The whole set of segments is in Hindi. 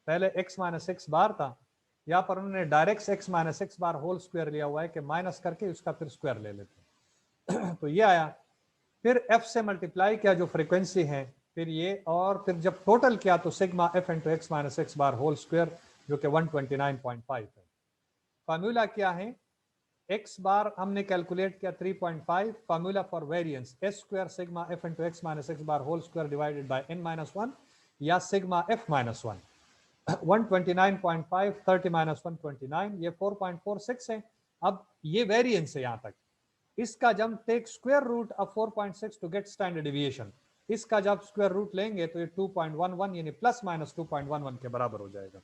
पहले x माइनस एक्स बार था, यहाँ पर उन्होंने direct x minus x bar whole square लिया हुआ है कि माइनस करके उसका फिर स्क्वायर ले लेते तो ये आया, फिर f से मल्टीप्लाई किया जो फ्रीक्वेंसी है, फिर ये, और फिर जब टोटल किया तो sigma f into x minus x bar whole square जो कि 129.5 है। फार्मूला क्या है, x बार हमने कैलकुलेट किया 3.5, formula for variance s square sigma f into x minus x bar whole square divided by n minus 1 या सिग्मा f माइनस 1। 129.5 30 माइनस 129 ये 4.46 है। अब ये वेरिएंस है, यहां तक इसका जब take square root of 4.6 to get standard deviation, इसका जब स्क्वायर रूट लेंगे तो ये 2.11 यानी प्लस माइनस 2.11 के बराबर हो जाएगा।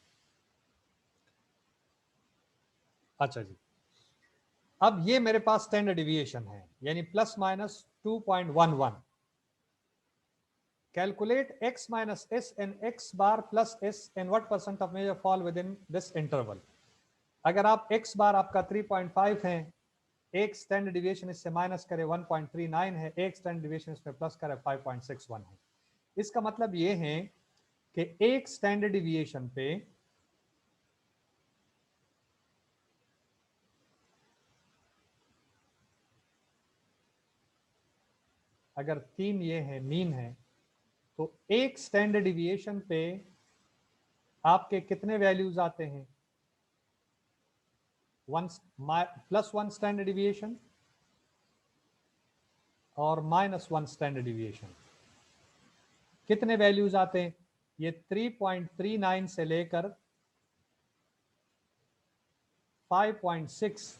अच्छा जी, अब ये मेरे पास स्टैंडर्ड डिविएशन है यानी plus minus 2.11। Calculate x minus s and x bar plus s and what percent of measure fall within this interval। अगर आप x बार आपका 3.5 है, एक स्टैंडर्ड डिविएशन इससे माइनस करे 1.39 है, एक स्टैंडर्ड डिविएशन इसमें प्लस करे 5.61 है। इसका मतलब ये है कि एक स्टैंडर्ड डिविएशन पे अगर 3 ये है मीन है, तो एक स्टैंडर्ड डिविएशन पे आपके कितने वैल्यूज आते हैं, प्लस 1 स्टैंडर्ड डिविएशन और माइनस 1 स्टैंडर्ड डिविएशन। कितने वैल्यूज आते हैं, ये 3.39 से लेकर 5.6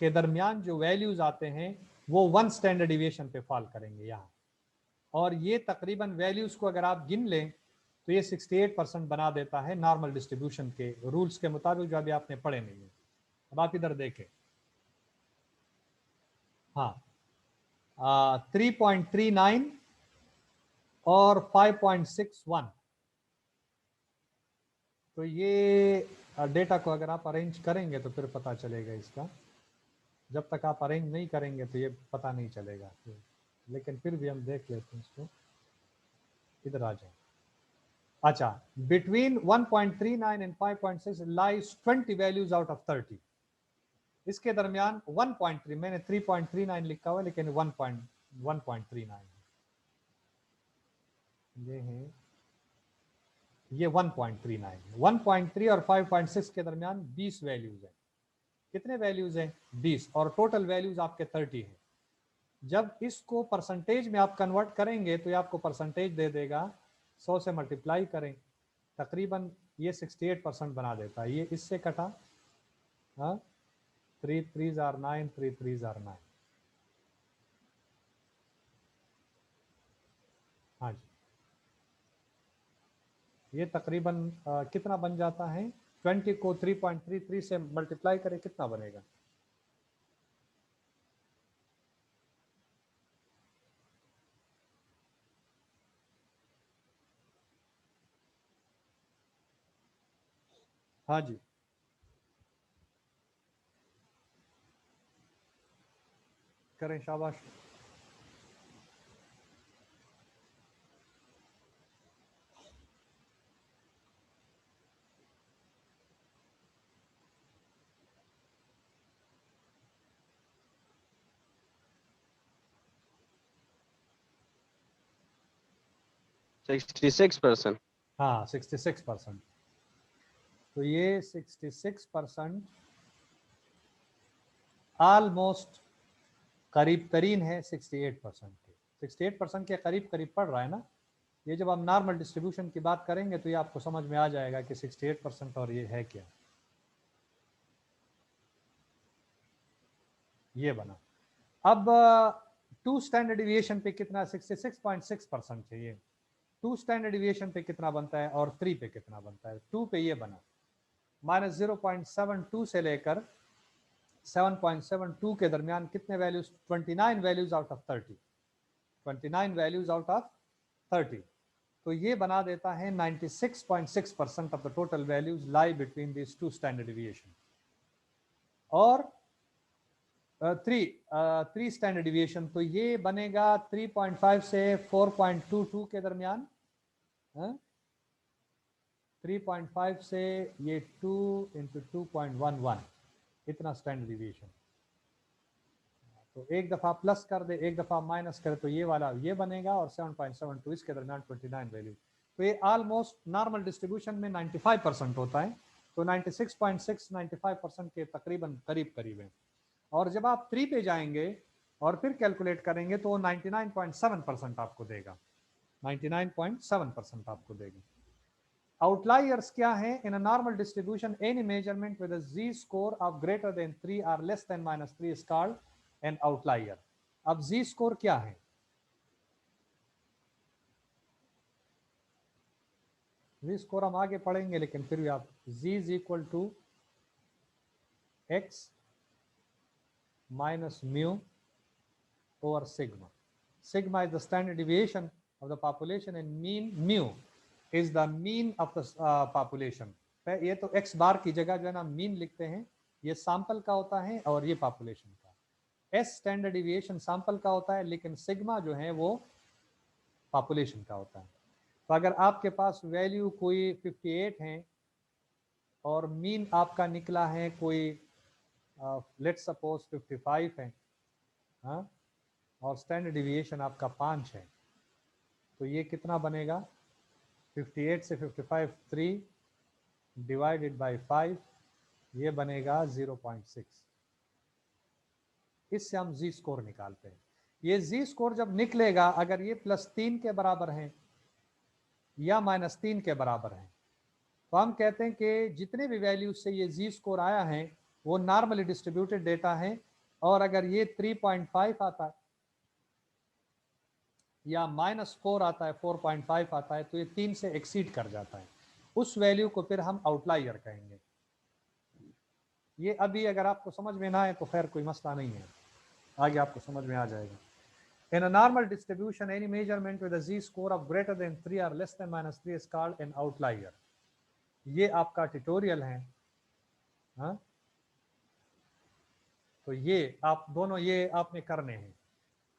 के दरमियान जो वैल्यूज आते हैं वो 1 स्टैंडर्ड डिविएशन पे फॉल करेंगे यहाँ। और ये तकरीबन वैल्यूज को अगर आप गिन लें तो ये 68% बना देता है नॉर्मल डिस्ट्रीब्यूशन के रूल्स के मुताबिक, जो अभी आपने पढ़े नहीं है। अब आप इधर देखें, हाँ 3.39 और 5.61, तो ये डेटा को अगर आप अरेंज करेंगे तो फिर पता चलेगा इसका। जब तक आप अरेंज नहीं करेंगे तो ये पता नहीं चलेगा, लेकिन फिर भी हम देख लेते हैं इसको। इधर आ जाए। अच्छा, between 1.39 and 5.6 lies 20 values out of 30। इसके दरमियान 1.3, मैंने 3.39 लिखा हुआ लेकिन 1.39 ये है, ये 1.39, 1.3 और 5.6 के दरमियान 20 वैल्यूज हैं। कितने वैल्यूज हैं, 20, और टोटल वैल्यूज आपके 30 है। जब इसको परसेंटेज में आप कन्वर्ट करेंगे तो ये आपको परसेंटेज दे देगा, 100 से मल्टीप्लाई करें, तकरीबन ये 68% बना देता है। ये इससे कटा, हाँ 3 3s are 9, 3 3s are 9। हाँ जी, ये तकरीबन कितना बन जाता है, 20 को 3.33 से मल्टीप्लाई करें कितना बनेगा, हाँ जी करें, शाबाश। है 66%। हाँ 66%, तो ये 66% ऑलमोस्ट करीब तरीन है 68% के, 68% के करीब करीब पड़ रहा है ना। ये जब हम नॉर्मल डिस्ट्रीब्यूशन की बात करेंगे तो ये आपको समझ में आ जाएगा कि 68% और ये है क्या, ये बना। अब 2 स्टैंडर्ड डिविएशन पे कितना, 66.6% चाहिए। 2 स्टैंडर्ड डिविएशन पे कितना बनता है और 3 पे कितना बनता है। 2 पे ये बना -0.72 से लेकर 7.72 के दरमियान कितने values, 29 values out of 30, 29 values out of 30। तो ये बना देता है 96.6% of the total values lie between this 2 standard deviation. और 3 स्टैंडर्ड डिविएशन, तो ये बनेगा 3.5 से 4.22 के दरमियान, 3.5 से ये 2 इंटू 2.11 इतना स्टैंडर्ड डिविएशन। तो एक दफ़ा प्लस कर दे, एक दफ़ा माइनस करे तो ये वाला ये बनेगा, और 7.72 इसके दरमियान 29 वैल्यू। तो ये ऑलमोस्ट नॉर्मल डिस्ट्रीब्यूशन में 95% होता है, तो 96.6 95% के तकरीबन करीब करीब है। और जब आप 3 पे जाएंगे और फिर कैलकुलेट करेंगे तो 99.7% आपको देगा, 99.7% आपको देगा। आउटलायर्स क्या है? In a normal distribution any measurement with a z score of greater than 3 और less than -3 is called an outlier. अब जी स्कोर क्या है? जी स्कोर हम आगे पढ़ेंगे, लेकिन फिर भी आप z is equal to x minus mu over sigma. Sigma is the standard deviation of the population and mean mu is the mean of the population. ये तो x बार की जगह जो है ना मीन लिखते हैं, ये सैंपल का होता है और ये पॉपुलेशन का। s स्टैंडर्ड डिविएशन सैंपल का होता है, लेकिन सिग्मा जो है वो पॉपुलेशन का होता है। तो अगर आपके पास वैल्यू कोई 58 है और मीन आपका निकला है कोई लेट्स सपोज 55 है, हाँ, और स्टैंडर्ड डिविएशन आपका 5 है, तो ये कितना बनेगा? 58 से 55 3 डिवाइडेड बाय 5, ये बनेगा 0.6। इससे हम जी स्कोर निकालते हैं। ये जी स्कोर जब निकलेगा, अगर ये +3 के बराबर है या -3 के बराबर है, तो हम कहते हैं कि जितने भी वैल्यू से ये जी स्कोर आया है वो नॉर्मली डिस्ट्रीब्यूटेड डेटा है। और अगर ये 3.5 आता है या -4 आता है, 4.5 आता है, तो ये 3 से एक्सीड कर जाता है, उस वैल्यू को फिर हम आउटलायर कहेंगे। ये अभी अगर आपको समझ में ना आए तो खैर कोई मसला नहीं है, आगे आपको समझ में आ जाएगा। In a normal distribution any measurement with a z score of greater than 3 और less than -3 is called an outlier. ये आपका ट्यूटोरियल है, हाँ, तो ये आप दोनों ये आपने करने हैं।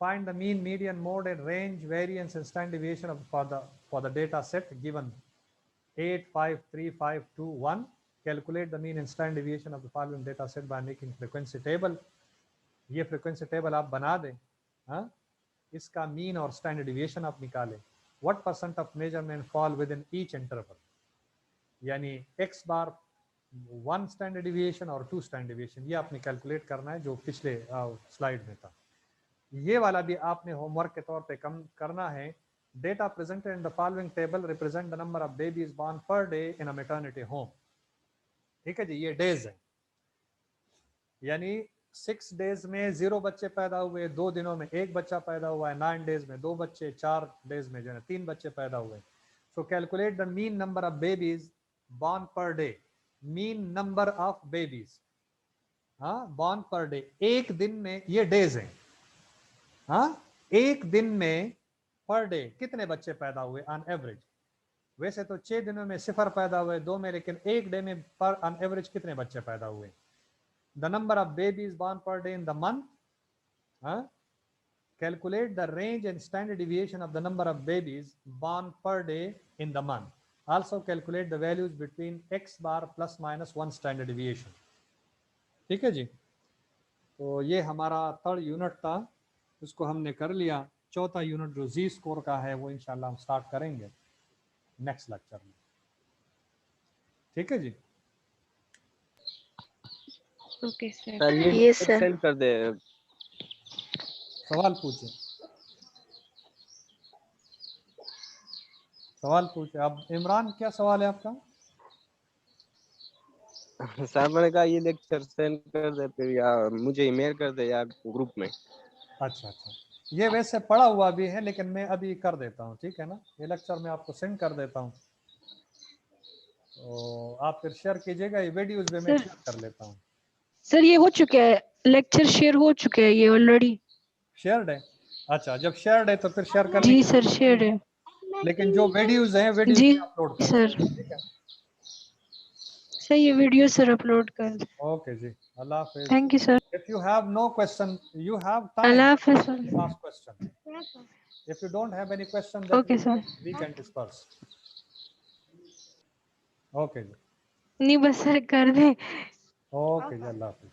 Find the mean, median, mode, and range, variance, and standard deviation for the data set given 8, 5, 3, 5, 2, 1. Calculate the mean and standard deviation of the following data set by making frequency table. ये frequency table आप बना दें, हाँ, इसका mean और standard deviation आप निकालें। What percent of measurement fall within each interval? यानी x बार 1 standard deviation और 2 standard deviation, ये आपने calculate करना है, जो पिछले स्लाइड में था। ये वाला भी आपने होमवर्क के तौर पे कम करना है। Data presented in the following table represent the number of babies born per day in a maternity home. ठीक है जी, ये डेज है, यानी 6 डेज में 0 बच्चे पैदा हुए, 2 दिनों में 1 बच्चा पैदा हुआ है, 9 डेज में 2 बच्चे, 4 डेज में जो है 3 बच्चे पैदा हुए। सो calculate the mean number of babies born per day. Mean number of babies, हाँ, बॉर्न पर डे, एक दिन में, ये डेज है, हाँ, एक दिन में पर डे कितने बच्चे पैदा हुए ऑन एवरेज। वैसे तो 6 दिनों में 0 पैदा हुए, 2 में, लेकिन एक डे में पर ऑन एवरेज कितने बच्चे पैदा हुए। The number of babies born per day in the month, calculate the range and standard deviation of the number of babies born per day in the month. Also calculate the values between x bar +- 1 standard deviation. ठीक है जी, तो ये हमारा 3rd यूनिट था, उसको हमने कर लिया। 4था यूनिट जो जी स्कोर का है वो इंशाल्लाह हम स्टार्ट करेंगे नेक्स्ट लेक्चर में। ठीक है जी, okay sir. Sir link yes sir. Send कर दे। सवाल पूछे, सवाल पूछे। अब इमरान क्या सवाल है आपका? सर मैंने कहा ये लेक्चर सेंड कर दे फिर, या मुझे ईमेल कर दे या ग्रुप में। अच्छा अच्छा, ये वैसे पढ़ा हुआ भी है, लेकिन मैं अभी कर देता हूँ, ठीक है ना, ये लेक्चर मैं आपको सेंड कर देता हूँ, तो आप फिर शेयर कीजिएगा। ये वीडियोस भी मैं सर, शेयर कर लेता हूँ। सर ये हो चुका है, लेक्चर शेयर हो चुका है ये ऑलरेडी। शेयर्ड है? अच्छा, जब शेयर्ड है तो फिर शेयर करने जी की सर, जरूरत शेयर नहीं है। लेकिन जो वीडियोस हैं वीडियोस जी में अपलोड कर सर, दें, ठीक है। सर ये वीडियो सर अपलोड कर दे। ओके जी, अल्लाह हाफिज। Thank you sir. If you have no question, you have time अल्लाह हाफिज to sir. ask question. If you don't have any question, that okay sir. we can disperse. Okay जी, नहीं बस सर कर दे। ओके जी, अल्लाह हाफिज।